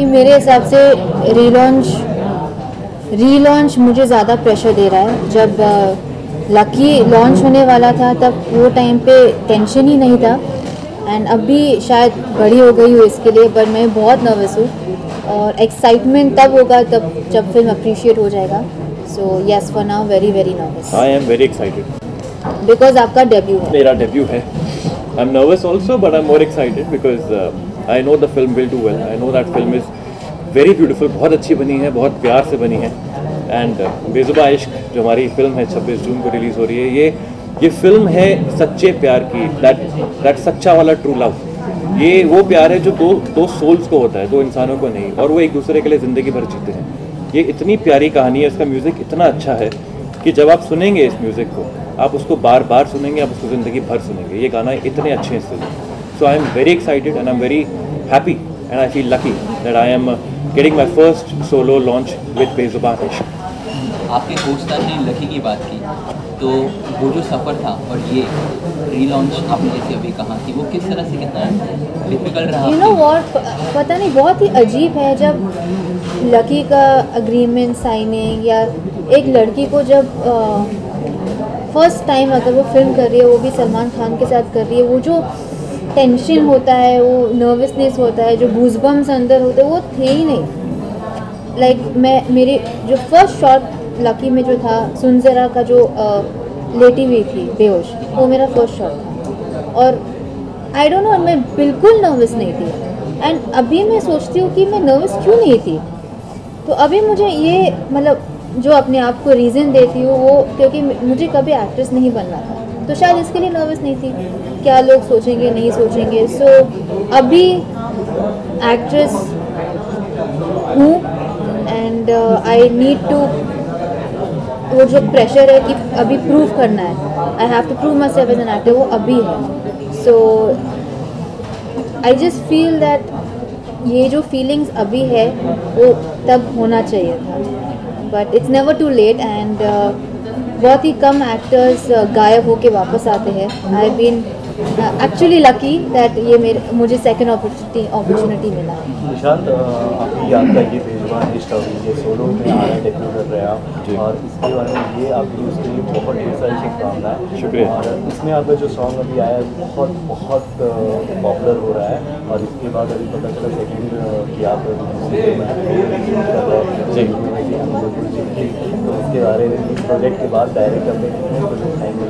कि मेरे हिसाब से रीलॉन्च मुझे ज़्यादा प्रेशर दे रहा है। जब लकी लॉन्च होने वाला था तब वो टाइम पे टेंशन ही नहीं था, एंड अभी शायद बड़ी हो गई हूँ इसके लिए, पर मैं बहुत नर्वस हूँ। और एक्साइटमेंट तब होगा तब जब फिल्म अप्रिशिएट हो जाएगा। So yes, for now very very nervous. I am very excited because आपका डेब्यू है। मेरा डेब्यू है। I am nervous also but I am more excited because I know the film will do well. I know that film is very beautiful, बहुत अच्छी बनी है, बहुत प्यार से बनी है। एंड बेजुबा इश्क जो हमारी फिल्म है 26 जून को रिलीज़ हो रही है, ये फिल्म है सच्चे प्यार की, दैट सच्चा वाला ट्रू लव। ये वो प्यार है जो दो सोल्स को होता है, दो इंसानों को नहीं, और वो एक दूसरे के लिए ज़िंदगी भर जीते हैं। ये इतनी प्यारी कहानी है, इसका म्यूज़िक इतना अच्छा है कि जब आप सुनेंगे इस म्यूज़िक को आप उसको बार बार सुनेंगे, आप उसको ज़िंदगी भर सुनेंगे। ये गाना इतने अच्छे हैं इसलिए। So I am very excited and I am very happy and I feel lucky that I am getting my first solo launch with Bezubaan Ishq. आपके कोस्टार ने लकी की बात की, तो वो जो सफ़र था और ये रीलॉन्च आपने जैसे अभी कहा कि वो किस तरह से कितना डिफिकल्ट रहा? यू नो व्हाट, पता नहीं, बहुत ही अजीब है जब लकी का अग्रीमेंट साइनिंग, या एक लड़की को जब फर्स्ट टाइम अगर वो फिल्म कर रही है, वो भी सलमान खान के साथ कर रही है, वो जो टेंशन होता है, वो नर्वसनेस होता है, जो गूज़बम्स अंदर होते हैं, वो थे ही नहीं। लाइक मेरी जो फर्स्ट शॉट लकी में जो था, सुन ज़रा का जो लेटी हुई थी बेहोश, वो मेरा फर्स्ट शॉट था। और आई डोंट नो, मैं बिल्कुल नर्वस नहीं थी। एंड अभी मैं सोचती हूँ कि मैं नर्वस क्यों नहीं थी। तो अभी मुझे ये मतलब जो अपने आप को रीज़न देती हूँ वो, क्योंकि मुझे कभी एक्ट्रेस नहीं बनना था, तो शायद इसके लिए नर्वस नहीं थी, क्या लोग सोचेंगे नहीं सोचेंगे। सो अभी एक्ट्रेस हूँ एंड आई नीड टू, वो जो प्रेशर है कि अभी प्रूव करना है, I have to prove myself as an actor, वो अभी है। So I just feel that ये जो फीलिंग्स अभी है वो तब होना चाहिए था, but it's never too late. And बहुत ही कम एक्टर्स गायब होके वापस आते हैं। I been actually lucky that ये मुझे सेकंड अपॉर्चुनिटी मिला है। निशांत, आपकी याद का ये बेजुबा इश्क, ये सोलो में आ रहा है, डेब्यू कर रहे हैं आप, और इसके बारे में ये आपकी उसके लिए बहुत ढेर सारी शुभकामनाएं। शुक्रिया। और इसमें आपका जो सॉन्ग अभी आया है बहुत बहुत पॉपुलर हो रहा है, और इसके बाद अभी पता चला सेकेंड कि आप तो इसके बारे में इस प्रोजेक्ट के बाद डायरेक्ट अपने प्रोजेक्ट आएंगे?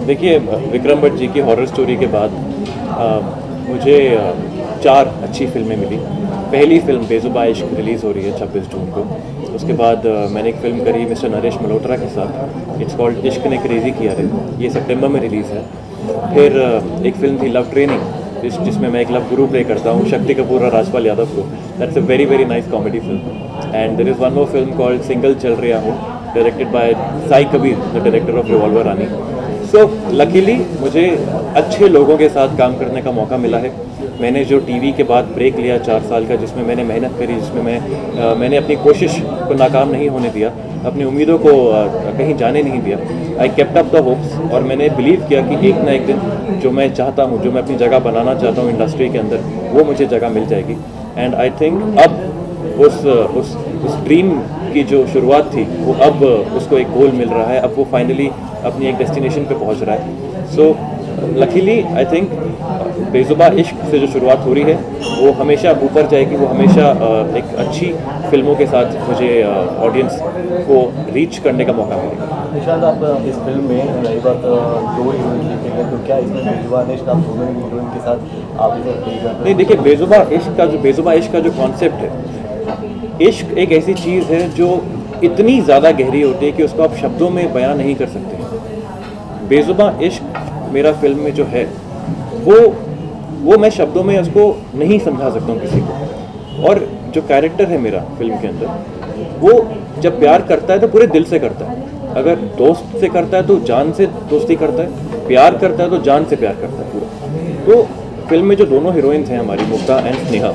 देखिए, विक्रम भट्ट जी की हॉरर स्टोरी के बाद मुझे 4 अच्छी फिल्में मिली। पहली फिल्म बेजुबा इश्क रिलीज़ हो रही है 26 जून को। उसके बाद मैंने एक फ़िल्म करी मिस्टर नरेश मल्होत्रा के साथ, इट्स कॉल्ड इश्क ने क्रेज़ी किया रे, ये सितंबर में रिलीज़ है। फिर एक फ़िल्म थी लव ट्रेनिंग, जिसमें मैं एक लव गुरु प्ले करता हूँ शक्ति कपूर और राजपाल यादव को। That's a very very nice comedy film. And there is one more film called single चल रहा हूँ, directed by Sai Kabir, the director of Revolver Rani. So luckily मुझे अच्छे लोगों के साथ काम करने का मौका मिला है। मैंने जो टीवी के बाद ब्रेक लिया 4 साल का, जिसमें मैंने मेहनत करी, जिसमें मैंने अपनी कोशिश को नाकाम नहीं होने दिया, अपनी उम्मीदों को कहीं जाने नहीं दिया। I kept up the hopes, और मैंने बिलीव किया कि एक ना एक दिन जो मैं चाहता हूँ, जो मैं अपनी जगह बनाना चाहता हूँ इंडस्ट्री के अंदर, वो मुझे जगह मिल जाएगी। एंड आई थिंक अब उस ड्रीम की जो शुरुआत थी वो अब उसको एक गोल मिल रहा है, अब वो फाइनली अपनी एक डेस्टिनेशन पे पहुंच रहा है। सो लकीली आई थिंक बेजुबा इश्क से जो शुरुआत हो रही है वो हमेशा ऊपर जाएगी, वो हमेशा एक अच्छी फिल्मों के साथ मुझे ऑडियंस को रीच करने का मौका मिलेगा। निशांत, आप इस फिल्म में रही बात 2 हीरोइन लिखे हैं, तो क्या इसमें बेजुबा इश्क आप दोनों हीरोइन के साथ आप इसे प्ले करते? नहीं, देखिए, बेजुबा इश्क का जो कॉन्सेप्ट है, इश्क एक ऐसी चीज़ है जो इतनी ज़्यादा गहरी होती है कि उसको आप शब्दों में बयान नहीं कर सकते। बेजुबा इश्क मेरा फिल्म में जो है वो मैं शब्दों में उसको नहीं समझा सकता हूँ किसी को। और जो कैरेक्टर है मेरा फिल्म के अंदर, वो जब प्यार करता है तो पूरे दिल से करता है। अगर दोस्त से करता है तो जान से दोस्ती करता है, प्यार करता है तो जान से प्यार करता है पूरा। तो फिल्म में जो दोनों हीरोइंस हैं हमारी, मुक्ता एंड स्नेहा,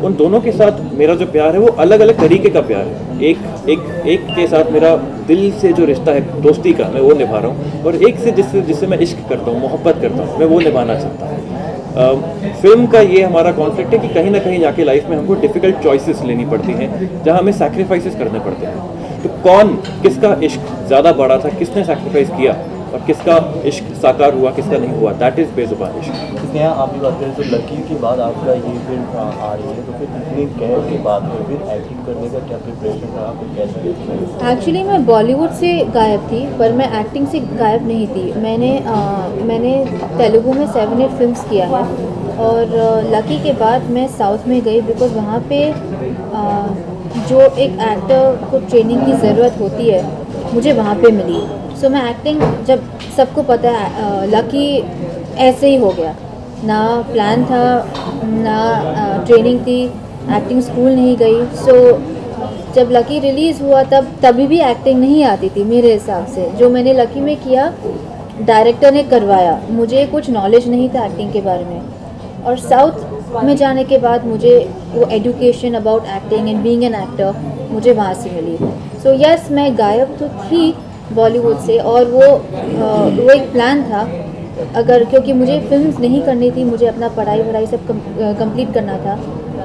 उन दोनों के साथ मेरा जो प्यार है वो अलग अलग तरीके का प्यार है। एक के साथ मेरा दिल से जो रिश्ता है दोस्ती का, मैं वो निभा रहा हूँ, और एक से जिससे मैं इश्क करता हूँ, मोहब्बत करता हूँ, मैं वो निभाना चाहता हूँ। फिल्म का ये हमारा कॉन्फ्लिक्ट है कि कहीं ना कहीं जाके लाइफ में हमको डिफ़िकल्ट चॉइसेस लेनी पड़ती हैं जहाँ हमें सैक्रिफाइसेस करने पड़ते हैं। तो कौन किसका इश्क ज़्यादा बड़ा था, किसने सैक्रिफाइस किया और किसका इश्क साकार हुआ, किसका नहीं हुआ, दैट इज़ बेजुबान इश्क। इसलिए आप भी बात करें तो लकी के बाद आपका ये फिल्म आ रही है, तो फिर इतने गैप के बाद में फिर एक्टिंग करने का क्या प्रिपरेशन रहा, फिर कैसा? एक्चुअली मैं बॉलीवुड से गायब थी, पर मैं एक्टिंग से गायब नहीं थी। मैंने तेलुगु में 7-8 फिल्म्स किया है और लकी के बाद मैं साउथ में गई बिकॉज वहाँ पे जो एक एक्टर को ट्रेनिंग की ज़रूरत होती है मुझे वहाँ पे मिली। सो मैं एक्टिंग, जब सबको पता है लकी ऐसे ही हो गया, ना प्लान था ना ट्रेनिंग थी, एक्टिंग स्कूल नहीं गई। सो जब लकी रिलीज़ हुआ तभी भी एक्टिंग नहीं आती थी मेरे हिसाब से। जो मैंने लकी में किया डायरेक्टर ने करवाया, मुझे कुछ नॉलेज नहीं था एक्टिंग के बारे में। और साउथ में जाने के बाद मुझे वो education about acting and being an actor मुझे वहाँ से मिली। सो यस, मैं गायब तो थी बॉलीवुड से और वो एक प्लान था, अगर क्योंकि मुझे फिल्म्स नहीं करनी थी, मुझे अपना पढ़ाई सब कंप्लीट करना था,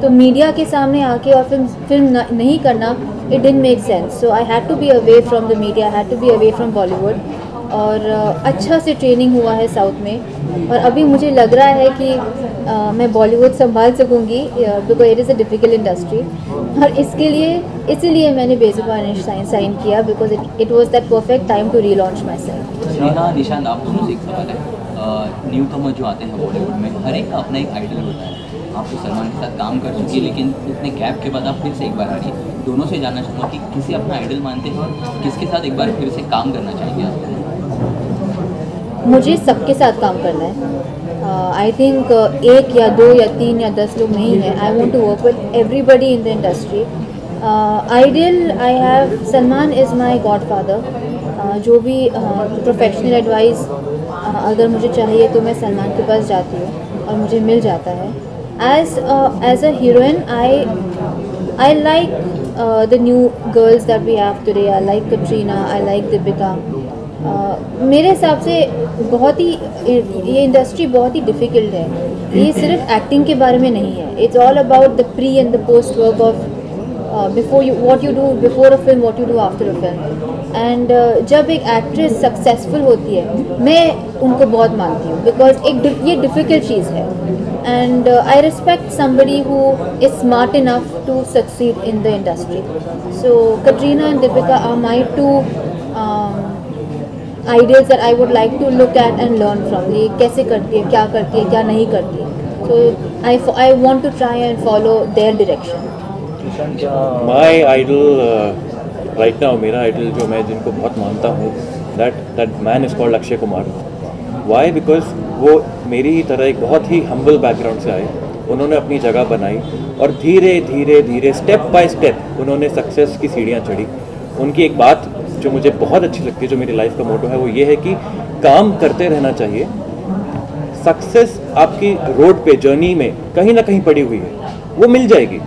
तो मीडिया के सामने आके और फिल्म नहीं करना, it didn't make sense. So I had to be away from the media, I had to be away from Bollywood. और अच्छा से ट्रेनिंग हुआ है साउथ में और अभी मुझे लग रहा है कि मैं बॉलीवुड संभाल सकूंगी because it is a difficult industry. और इसीलिए मैंने बेजुबान साइन किया because it was that perfect time to relaunch myself. Sneha, Nishant, आप दोनों से एक सवाल है। न्यू कमर जो आते हैं बॉलीवुड में, हर एक का अपना एक आइडल होता है। आप तो सलमान के साथ काम कर चुकी है, लेकिन इतने गैप के बाद आप फिर से एक बार आ रही है। दोनों से जानना चाहूँगा कि किसे अपना आइडल मानते हैं और किसके साथ एक बार फिर से काम करना चाहेंगे आप? मुझे सबके साथ काम करना है। आई थिंक 1 या 2 या 3 या 10 लोग नहीं हैं। I want to work with everybody in the industry. Ideal I have, Salman is my godfather. जो भी प्रोफेशनल एडवाइस अगर मुझे चाहिए तो मैं सलमान के पास जाती हूँ और मुझे मिल जाता है। As a heroine I like the new girls that we have today. I like Katrina, I like Deepika. मेरे हिसाब से बहुत ही ये इंडस्ट्री बहुत ही डिफ़िकल्ट है। ये सिर्फ एक्टिंग के बारे में नहीं है, it's all about the pre and the post work of before you, what you do before a film, what you do after a film. And जब एक एक्ट्रेस सक्सेसफुल होती है, मैं उनको बहुत मानती हूँ बिकॉज ये डिफ़िकल्ट चीज़ है। And I respect somebody who is smart enough to succeed in the industry. So Katrina and Deepika are my two ideals that I would like to look at and learn from. ये कैसे करती है, क्या नहीं करती है। So I want to try and follow their direction. My idol right now, मेरा idol जो मैं जिनको बहुत मानता हूँ, that man is called Akshay Kumar. Why? Because वो मेरी ही तरह एक बहुत ही humble background से आए। उन्होंने अपनी जगह बनाई और धीरे धीरे स्टेप बाय स्टेप उन्होंने सक्सेस की सीढ़ियाँ चढ़ी। उनकी एक बात जो मुझे बहुत अच्छी लगती है, जो मेरी लाइफ का मोटो है, वो ये है कि काम करते रहना चाहिए। सक्सेस आपकी रोड पे, जर्नी में कहीं ना कहीं पड़ी हुई है, वो मिल जाएगी,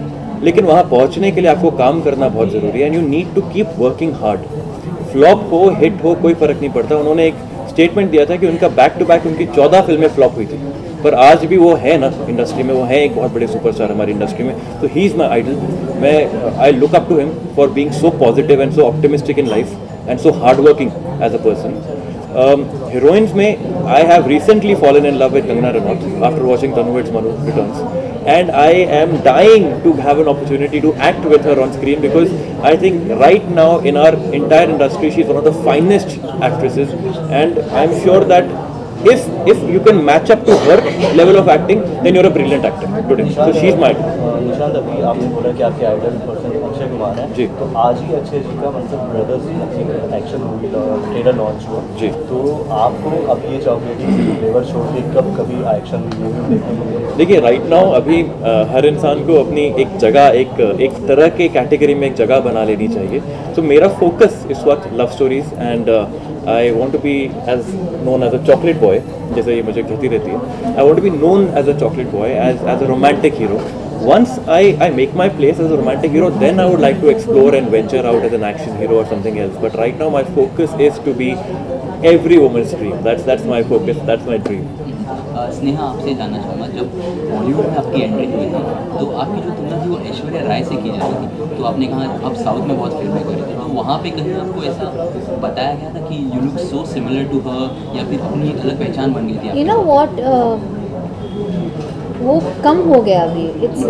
लेकिन वहाँ पहुँचने के लिए आपको काम करना बहुत ज़रूरी है। And you need to keep working hard. Flop हो हिट हो कोई फ़र्क नहीं पड़ता। उन्होंने एक स्टेटमेंट दिया था कि उनका बैक टू बैक उनकी 14 फिल्में फ्लॉप हुई थी, पर आज भी वो है ना इंडस्ट्री में, वो है एक बहुत बड़े सुपरस्टार हमारी इंडस्ट्री में। तो ही इज़ माई आइडल। मैं I look up to him for being so positive and so optimistic in life and so hard working as a person. Heroines में I have recently fallen in love with Kangana Ranaut after watching Tanu Manu Returns, and I am dying to have an opportunity to act with her on screen because I think right now in our entire industry she is one of the finest actresses, and I'm sure that if you can match up to her level of acting, then you're a brilliant actor today. So she's my idol. Nishant, अभी आपने बोला कि आपके idol person Akshay Kumar है जी। तो आज ही अक्षय जी का मतलब brothers action movie trailer launch हुआ जी। तो आपको अब ये चॉकलेटी फ्लेवर छोड़ के कब कभी एक्शन मूवी देखने को मिलेगी? देखिए, राइट नाउ अभी हर इंसान को अपनी एक जगह, एक तरह के कैटेगरी में एक जगह बना लेनी चाहिए। तो मेरा फोकस इस वक्त love stories and I want to be as known as a chocolate boy, जैसे ये मुझे कहती रहती है। I want to be known as a chocolate boy, as a romantic hero. Once I make my place as a romantic hero, then I would like to explore and venture out as an action hero or something else. But right now my focus is to be every woman's dream. That's my focus. That's my dream. Sneha आपसे जानना चाहूँगा, जब बॉलीवुड में आपकी entry हुई थी तो आपकी जो तुलना थी वो ऐश्वर्या राय से की जा रही थी, तो आपने कहा आप साउथ में बहुत फिल्में करी थी, तो वहाँ पे कहीं आपको ऐसा बताया गया था कि you look so similar to her, या फिर अपनी एक अलग पहचान बन गई थी? यू नो व्हाट, वो कम हो गया अभी। इट्स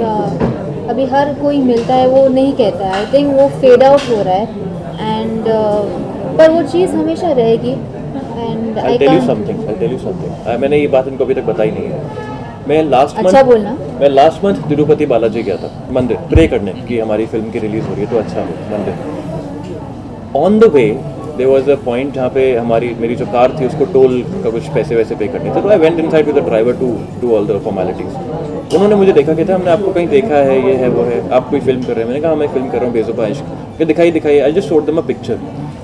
अभी हर कोई मिलता है वो नहीं कहता है, आई थिंक वो फेड आउट हो रहा है एंड पर वो चीज़ हमेशा रहेगी। And I'll tell you something. मैंने ये बात इनको अभी तक बताई नहीं है। मैं अच्छा बोलना। मैं लास्ट मंथ तिरुपति बालाजी गया था मंदिर प्रे करने कि हमारी फिल्म की रिलीज हो रही है तो अच्छा हो मंदिर। On the way there was a point जहाँ पे मेरी जो कार थी उसको टोल का कुछ पैसे वैसे पे करने थे, तो I went inside with the driver to do all the formalities. उन्होंने मुझे देखा कि था हमने आपको कहीं देखा है, ये है वो है, आप कोई फिल्म कर रहे हैं? मैंने कहा मैं फिल्म कर रहा हूँ बेजुबां इश्क। दिखाई I just showed them a picture.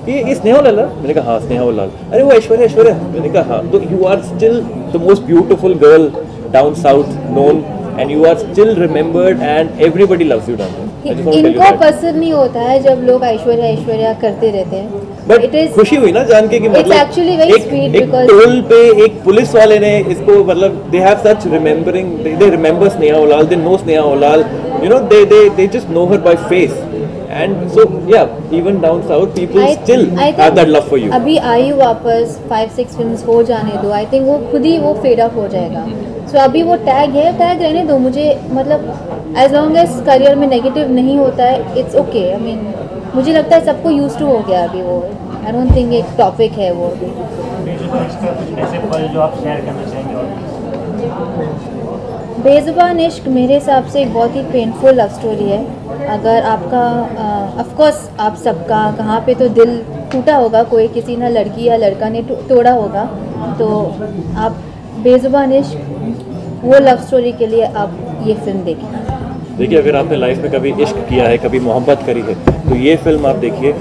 ये स्नेहा लाल? मैंने कहा हाँ स्नेहा लाल। अरे वो ऐश्वर्या। मैंने कहा हाँ। तो you are still the most beautiful girl down south known and you are still remembered and everybody loves you down there. इनको पसंद नहीं होता है जब लोग ऐश्वर्या करते रहते हैं, बट खुशी हुई ना जान के कि मतलब एक टोल पे एक पुलिस वाले ने इसको मतलब they have such remembering, they remember Sneha Lal, they know Sneha Lal, you know they just know her by face. And so yeah, even down south people still have that love for you. अभी आई वापस 5-6 films हो जाने दो, I think वो खुद ही वो fed up हो जाएगा। सो अभी वो टैग रहने दो मुझे, मतलब एज लॉन्ग एज करियर में नेगेटिव नहीं होता है इट्स ओके। आई मीन मुझे लगता है सबको यूज टू हो गया अभी वो। आई डोंट थिंक एक टॉपिक है वो अभी। बेजुबान इश्क मेरे हिसाब से एक बहुत ही पेनफुल लव स्टोरी है। अगर आपका ऑफ कोर्स आप सबका कहाँ पे तो दिल टूटा होगा, कोई किसी ना लड़की या लड़का ने तोड़ा होगा, तो आप बेजुबान इश्क वो लव स्टोरी के लिए आप ये फिल्म देखें। देखिए अगर आपने लाइफ में कभी इश्क किया है, कभी मोहब्बत करी है, तो ये फिल्म आप देखिए,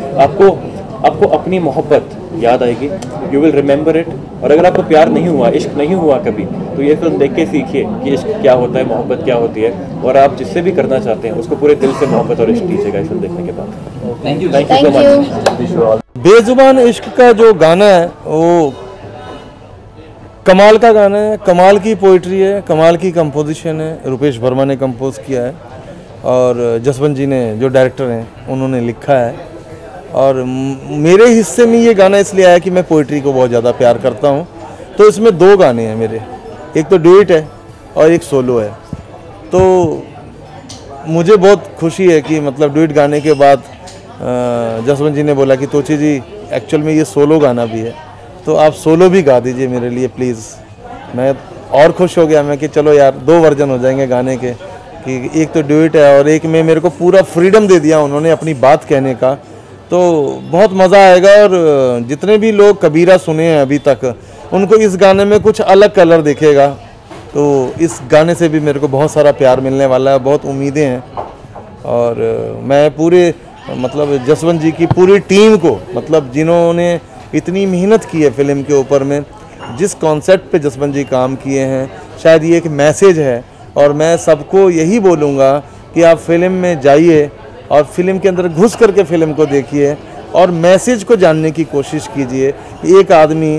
आपको अपनी मोहब्बत याद आएगी, यू विल रिमेंबर इट। और अगर आपको प्यार नहीं हुआ, इश्क नहीं हुआ कभी, तो ये फिल्म देख के सीखिए कि इश्क क्या होता है, मोहब्बत क्या होती है, और आप जिससे भी करना चाहते हैं उसको पूरे दिल से मोहब्बत और इश्क दीजिएगा इस फिल्म देखने के बाद। Thank you so much. Bezubaan Ishq का जो गाना है वो कमाल का गाना है, कमाल की पोइट्री है, कमाल की कंपोजिशन है। रुपेश वर्मा ने कंपोज किया है और जसवंत जी ने जो डायरेक्टर हैं उन्होंने लिखा है। और मेरे हिस्से में ये गाना इसलिए आया कि मैं पोइट्री को बहुत ज़्यादा प्यार करता हूँ, तो इसमें 2 गाने हैं मेरे, एक तो ड्यूट है और एक सोलो है। तो मुझे बहुत खुशी है कि मतलब ड्यूट गाने के बाद जसवंत जी ने बोला कि तोची जी एक्चुअल में ये सोलो गाना भी है, तो आप सोलो भी गा दीजिए मेरे लिए प्लीज़। मैं और खुश हो गया मैं कि चलो यार 2 वर्जन हो जाएंगे गाने के, कि एक तो ड्यूट है और एक में मेरे को पूरा फ्रीडम दे दिया उन्होंने अपनी बात कहने का, तो बहुत मज़ा आएगा। और जितने भी लोग कबीरा सुने हैं अभी तक उनको इस गाने में कुछ अलग कलर दिखेगा, तो इस गाने से भी मेरे को बहुत सारा प्यार मिलने वाला है, बहुत उम्मीदें हैं। और मैं पूरे मतलब जसवंत जी की पूरी टीम को, मतलब जिन्होंने इतनी मेहनत की है फिल्म के ऊपर में, जिस कॉन्सेप्ट पे जसवंत जी काम किए हैं, शायद ये एक मैसेज है। और मैं सबको यही बोलूँगा कि आप फिल्म में जाइए और फिल्म के अंदर घुस करके फिल्म को देखिए और मैसेज को जानने की कोशिश कीजिए। एक आदमी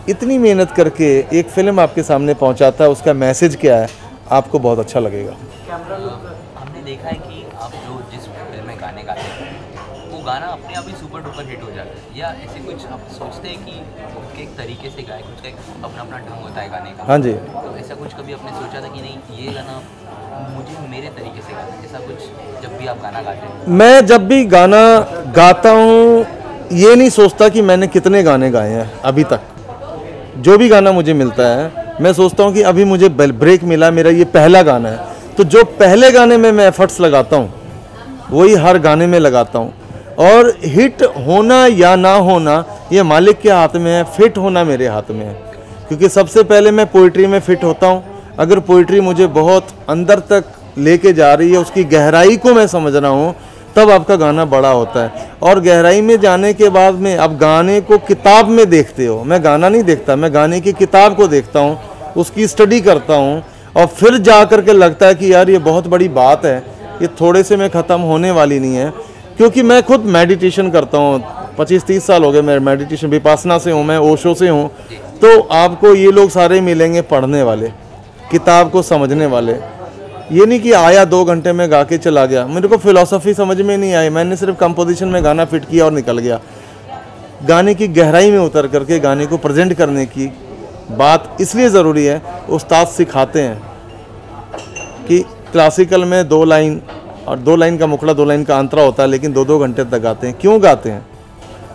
इतनी मेहनत करके एक फिल्म आपके सामने पहुंचाता है, उसका मैसेज क्या है, आपको बहुत अच्छा लगेगा। हमने देखा है कि आप जो जिस फिल्म में गाने गाते हैं वो गाना अपने आप ही सुपर डुपर हिट हो जाता है, या ऐसे कुछ आप सोचते हैं कि उसके एक तरीके से गाए, कुछ का एक अपना अपना ढंग होता है गाने का? हाँ जी। तो ऐसा कुछ कभी आपने सोचा था कि नहीं ये गाना मुझे मेरे तरीके से गाना, ऐसा कुछ जब भी आप गाना गाते हैं? मैं जब भी गाना गाता हूँ ये नहीं सोचता कि मैंने कितने गाने गाए हैं अभी तक। जो भी गाना मुझे मिलता है मैं सोचता हूँ कि अभी मुझे ब्रेक मिला, मेरा ये पहला गाना है, तो जो पहले गाने में मैं एफर्ट्स लगाता हूँ वही हर गाने में लगाता हूँ। और हिट होना या ना होना ये मालिक के हाथ में है, फिट होना मेरे हाथ में है। क्योंकि सबसे पहले मैं पोइट्री में फिट होता हूँ। अगर पोइट्री मुझे बहुत अंदर तक लेके जा रही है, उसकी गहराई को मैं समझ रहा हूँ, तब आपका गाना बड़ा होता है। और गहराई में जाने के बाद में आप गाने को किताब में देखते हो, मैं गाना नहीं देखता, मैं गाने की किताब को देखता हूँ, उसकी स्टडी करता हूँ, और फिर जा कर के लगता है कि यार ये बहुत बड़ी बात है, ये थोड़े से में ख़त्म होने वाली नहीं है। क्योंकि मैं खुद मेडिटेशन करता हूँ, 25-30 साल हो गए मैं मेडिटेशन, विपासना से हूँ, मैं ओशो से हूँ। तो आपको ये लोग सारे मिलेंगे पढ़ने वाले, किताब को समझने वाले। ये नहीं कि आया 2 घंटे में गा के चला गया। मेरे को फिलॉसफी समझ में नहीं आई, मैंने सिर्फ कंपोजिशन में गाना फिट किया और निकल गया। गाने की गहराई में उतर करके गाने को प्रेजेंट करने की बात इसलिए ज़रूरी है, उस्ताद सिखाते हैं कि क्लासिकल में 2 लाइन और 2 लाइन का मुखड़ा 2 लाइन का अंतरा होता है, लेकिन 2-2 घंटे तक गाते हैं। क्यों गाते हैं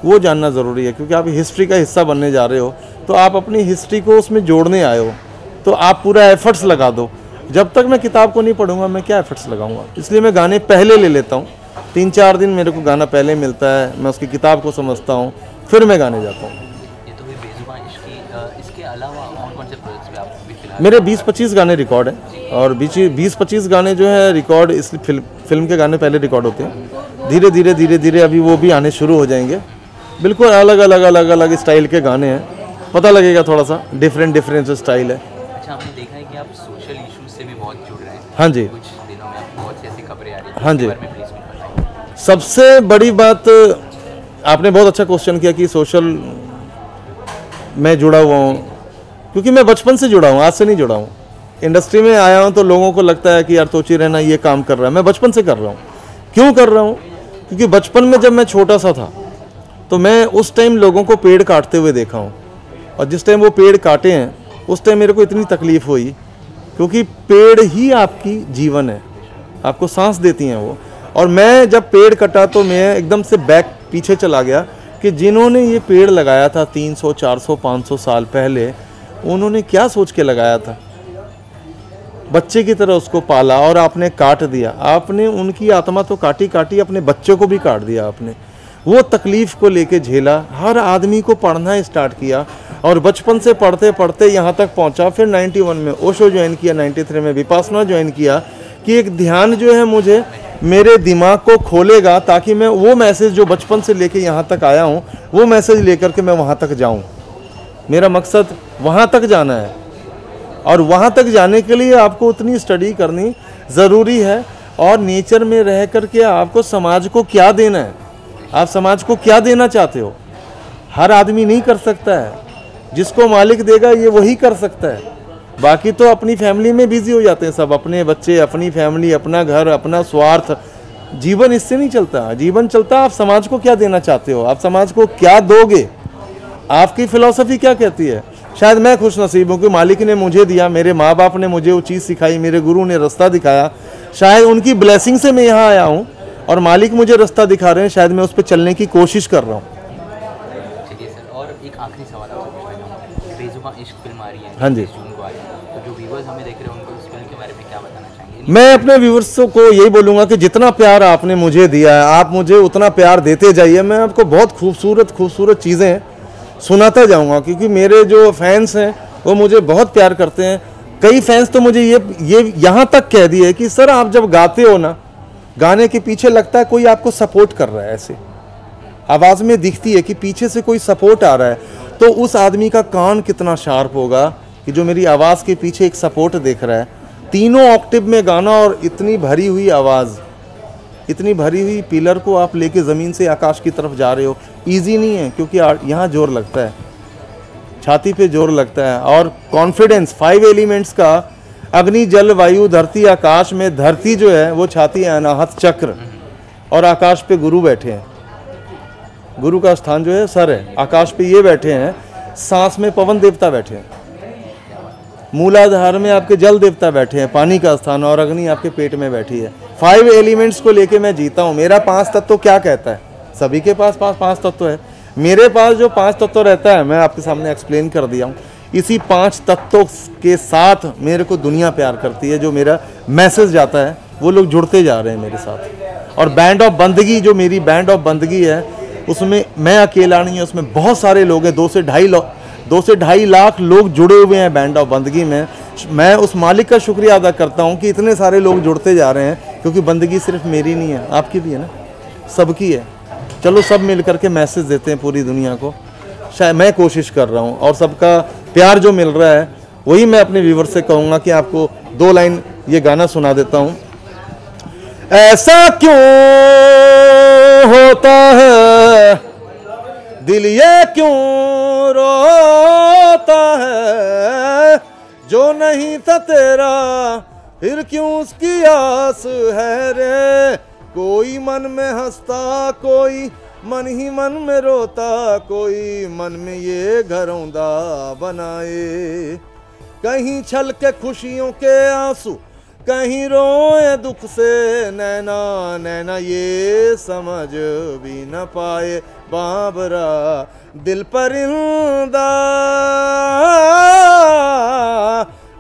वो जानना ज़रूरी है, क्योंकि आप हिस्ट्री का हिस्सा बनने जा रहे हो, तो आप अपनी हिस्ट्री को उसमें जोड़ने आए हो, तो आप पूरा एफर्ट्स लगा दो। जब तक मैं किताब को नहीं पढ़ूंगा मैं क्या एफर्ट्स लगाऊंगा, इसलिए मैं गाने पहले ले लेता हूँ। 3-4 दिन मेरे को गाना पहले मिलता है, मैं उसकी किताब को समझता हूँ, फिर मैं गाने जाता हूँ। ये तो हुई बेजुबान इश्क की, इसके अलावा और कौन से प्रोजेक्ट्स पे आप भी फिलहाल? मेरे 20-25 गाने रिकॉर्ड हैं, और 20-25 गाने जो है रिकॉर्ड इस फिल्म के गाने पहले रिकॉर्ड होते हैं। धीरे धीरे अभी वो भी आने शुरू हो जाएंगे। बिल्कुल अलग स्टाइल के गाने हैं, पता लगेगा थोड़ा सा डिफरेंट स्टाइल है। अच्छा, आपने देखा है कि आप सोशल इश्यूज से भी बहुत जुड़ रहे हैं। हाँ जी, कुछ दिनों में आपको बहुत सी ऐसी खबरें आ रही हैं। हाँ जी। इसके बारे में प्लीज कुछ बताइए। सबसे बड़ी बात, आपने बहुत अच्छा क्वेश्चन किया कि सोशल में जुड़ा हुआ हूँ, क्योंकि मैं बचपन से जुड़ा हूँ, आज से नहीं जुड़ा हूँ। इंडस्ट्री में आया हूँ तो लोगों को लगता है कि यार तोची रहना ये काम कर रहा है, मैं बचपन से कर रहा हूँ। क्यों कर रहा हूँ? क्योंकि बचपन में जब मैं छोटा सा था तो मैं उस टाइम लोगों को पेड़ काटते हुए देखा हूँ, और जिस टाइम वो पेड़ काटे हैं उस टाइम मेरे को इतनी तकलीफ़ हुई, क्योंकि पेड़ ही आपकी जीवन है, आपको सांस देती हैं वो। और मैं जब पेड़ कटा तो मैं एकदम से बैक पीछे चला गया कि जिन्होंने ये पेड़ लगाया था 300, 400, 500 साल पहले, उन्होंने क्या सोच के लगाया था। बच्चे की तरह उसको पाला और आपने काट दिया। आपने उनकी आत्मा तो काटी अपने बच्चों को भी काट दिया आपने। वो तकलीफ़ को लेके झेला, हर आदमी को पढ़ना स्टार्ट किया, और बचपन से पढ़ते पढ़ते यहाँ तक पहुँचा। फिर 91 में ओशो ज्वाइन किया, 93 में विपासना ज्वाइन किया, कि एक ध्यान जो है मुझे मेरे दिमाग को खोलेगा, ताकि मैं वो मैसेज जो बचपन से लेके यहाँ तक आया हूँ वो मैसेज लेकर के मैं वहाँ तक जाऊँ। मेरा मकसद वहाँ तक जाना है, और वहाँ तक जाने के लिए आपको उतनी स्टडी करनी ज़रूरी है। और नेचर में रह कर के आपको समाज को क्या देना है, आप समाज को क्या देना चाहते हो, हर आदमी नहीं कर सकता है। जिसको मालिक देगा ये वही कर सकता है। बाकी तो अपनी फैमिली में बिजी हो जाते हैं सब, अपने बच्चे, अपनी फैमिली, अपना घर, अपना स्वार्थ। जीवन इससे नहीं चलता। जीवन चलता आप समाज को क्या देना चाहते हो, आप समाज को क्या दोगे, आपकी फिलॉसफी क्या कहती है। शायद मैं खुश नसीब हूँ कि मालिक ने मुझे दिया, मेरे माँ बाप ने मुझे वो चीज़ सिखाई, मेरे गुरु ने रास्ता दिखाया। शायद उनकी ब्लेसिंग से मैं यहाँ आया हूँ और मालिक मुझे रास्ता दिखा रहे हैं, शायद मैं उस पर चलने की कोशिश कर रहा हूँ। चलिए सर, और एक आखिरी सवाल आपसे पूछना चाहूँगा। बेजुबान इश्क फिल्म आ रही है, हाँ जी। 30 जून को आ रही है, तो जो व्यूअर्स हमें देख रहे हैं उनको इस फिल्म के बारे में क्या बताना चाहेंगे? मैं अपने व्यूअर्स को यही बोलूँगा कि जितना प्यार आपने मुझे दिया है, आप मुझे उतना प्यार देते जाइए। मैं आपको बहुत खूबसूरत चीज़ें सुनाता जाऊँगा, क्योंकि मेरे जो फैंस हैं वो मुझे बहुत प्यार करते हैं। कई फैंस तो मुझे ये यहाँ तक कह दिए कि सर आप जब गाते हो ना, गाने के पीछे लगता है कोई आपको सपोर्ट कर रहा है, ऐसे आवाज़ में दिखती है कि पीछे से कोई सपोर्ट आ रहा है। तो उस आदमी का कान कितना शार्प होगा कि जो मेरी आवाज़ के पीछे एक सपोर्ट देख रहा है। 3 ऑक्टेव में गाना और इतनी भरी हुई आवाज़, इतनी भरी हुई पिलर को आप लेके ज़मीन से आकाश की तरफ जा रहे हो। ईजी नहीं है, क्योंकि यहाँ जोर लगता है, छाती पे जोर लगता है। और कॉन्फिडेंस 5 एलिमेंट्स का, अग्नि जल वायु धरती आकाश में, धरती जो है वो छाती है अनाहत चक्र, और आकाश पे गुरु बैठे हैं। गुरु का स्थान जो है सर है, आकाश पे ये बैठे हैं। सांस में पवन देवता बैठे हैं, मूलाधार में आपके जल देवता बैठे हैं, पानी का स्थान, और अग्नि आपके पेट में बैठी है। 5 एलिमेंट्स को लेके मैं जीता हूँ। मेरा 5 तत्व क्या कहता है, सभी के पास 5 तत्व है, मेरे पास जो 5 तत्व रहता है मैं आपके सामने एक्सप्लेन कर दिया हूँ। इसी 5 तत्वों के साथ मेरे को दुनिया प्यार करती है। जो मेरा मैसेज जाता है वो लोग जुड़ते जा रहे हैं मेरे साथ। और बैंड ऑफ बंदगी, जो मेरी बैंड ऑफ बंदगी है, उसमें मैं अकेला नहीं हूँ, उसमें बहुत सारे लोग हैं। 2 से ढाई लाख लोग जुड़े हुए हैं बैंड ऑफ बंदगी में। मैं उस मालिक का शुक्रिया अदा करता हूँ कि इतने सारे लोग जुड़ते जा रहे हैं, क्योंकि बंदगी सिर्फ मेरी नहीं है, आपकी भी है ना, सबकी है। चलो सब मिल करके मैसेज देते हैं पूरी दुनिया को। शायद मैं कोशिश कर रहा हूँ, और सबका प्यार जो मिल रहा है वही मैं अपने व्यूवर से कहूँगा कि आपको 2 लाइन ये गाना सुना देता हूँ। ऐसा क्यों होता है, दिल ये क्यों रोता जो नहीं था तेरा फिर क्यों उसकी आस है रे। कोई मन में हंसता, कोई मन ही मन में रोता, कोई मन में ये घरौंदा बनाए। कहीं छल के खुशियों के आंसू, कहीं रोए दुख से नैना, नैना ये समझ भी न पाए बाबरा दिल परिंदा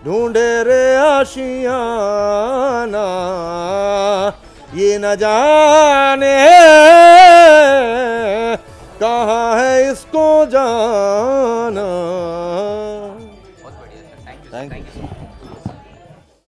ढूंढे रे आशियाना, ये न जाने कहाँ है इसको जाना।